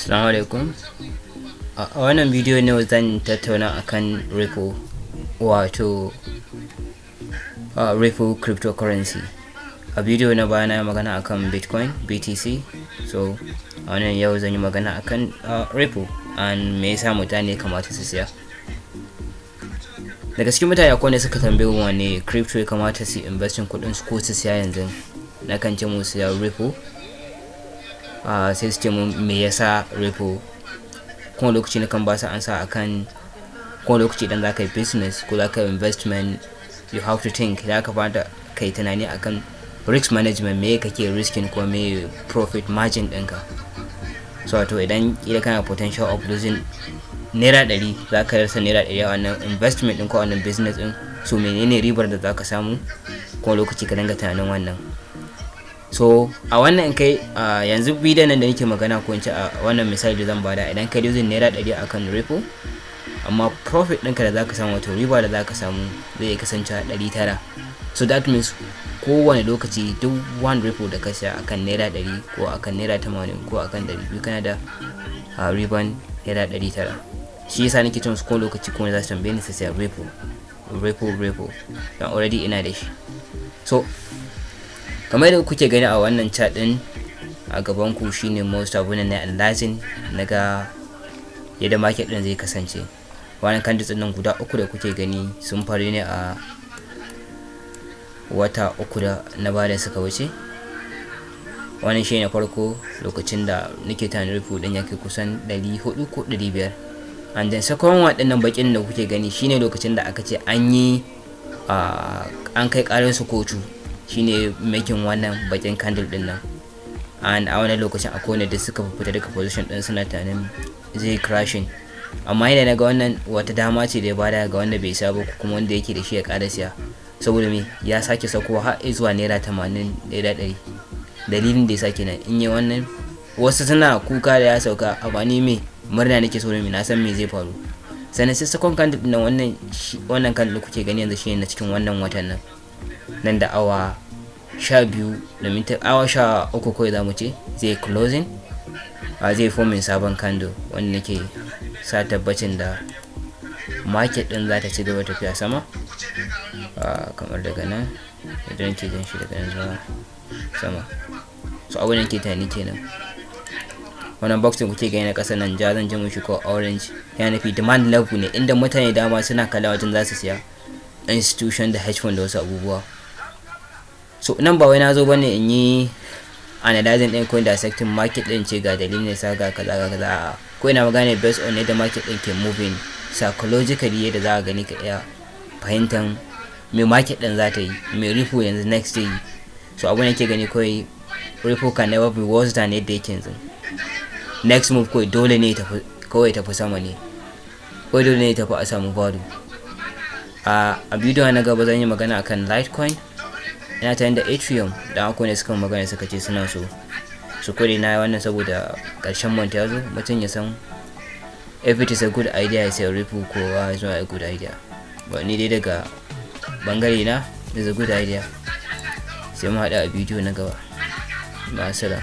Assalamu alaikum. A wannan bidiyo ne zan tattauna akan Ripple, wato Ripple cryptocurrency. A bidiyo na baya na magana akan Bitcoin BTC, so a wannan yau zan yi magana akan Ripple and me yasa mutane kamata su siya. Daga cikin mutane akwai wanda suka tambaye wane crypto ya kamata su investin kudin su ko su siya yanzu, na kan ce mu siya Ripple. Sai su ce mun me yasa Ripple, kuma lokaci na kan ba su ansa akan kuma lokaci idan za ka yi business ko za ka yi investment, you have to think, ya kamata kai tunani akan risk management, me kake risking ko me profit margin ɗinka. So wato idan kana potential of losing naira 100, za ka rasa naira 100 a wannan investment ɗin ko wannan business ɗin, so menene ribar da za ka samu, kuma lokaci ka dinga tunanin wannan. So a wannan kai yanzu bidiyon nan da nake magana ko ince a wannan misali da zan bada, idan kai losing naira 100 akan Ripple, amma profit ɗinka da zaka samu, wato riba da zaka samu zai kasance 900. So that means kowane lokaci duk one Ripple da ka siya akan naira 100 ko akan naira 80 ko akan 200 kana da riban naira 900. Shi yasa nake cewa kowane lokaci kuma za su tambaye ni su siya Ripple, dan already ina da shi. So kamar da kuke gani a wannan chat din a gaban ku, shine most abun na analyzing naga yadda market din zai kasance. Wannan candles din guda uku da kuke gani sun faru ne a wata uku da na bada suka wuce. Wannan shine farko lokacin da nake tana Ripple din yake kusan 400 ko 500, and then second waɗannan bakin da kuke gani shine lokacin da aka ce an kai karar su kotu, shine making wannan bakin candle din nan. And a wannan lokacin akwai wanda suka fita daga position din suna tunanin zai crashing, amma yana daga wannan wata dama ce da ya bada ga wanda bai saba kuma wanda yake da shi ya ƙara siya, saboda me ya sake saukowa har zuwa naira 80 naira 100. Dalilin da ya sake nan in yi wannan, wasu suna kuka da ya sauka, amma ni me murna nake so, na san me zai faru. Sannan sai second candle din wannan candle kuke gani yanzu shine na cikin wannan watan nan da awa 12 da minti awa 13 kawai za mu ce zai closing, zai forming sabon candle wanda nake sa tabbacin da market din za ta ci gaba tafiya sama, kamar daga nan idan ke jan shi daga nan zuwa sama. So abin da ke tani kenan. Wannan box din kuke gani na ƙasa nan ja, zan ji mushi ko orange, yana nufi demand level ne, inda mutane dama suna kalla wajen za su siya, institution da hedge fund da wasu abubuwa. So nan ba wai na zo bane in yi analyzing ɗin coin dissecting market ɗin ce ga dalilin sa ga kaza, ko ina magana based on yadda market ɗin ke moving psychologically, yadda za ka gani ka iya fahimtar me market ɗin za ta yi, me Ripple yanzu next day. So abun da ke gani kawai Ripple can never be worse than yadda yake yanzu. Next move kawai dole ne tafi sama ne, kawai dole ne tafi a samu value. A bidiyo na gaba zan yi magana akan Litecoin, ina ta da Ethereum, da akwai ne suka magana suka ce suna so su kore na wannan saboda ƙarshen month ya zo, mutum ya san if it is a good idea ya sai Ripple ko is not a good idea. Ba ni dai daga bangare na is a good idea. Sai mu haɗa a bidiyo na gaba. Ma'asala.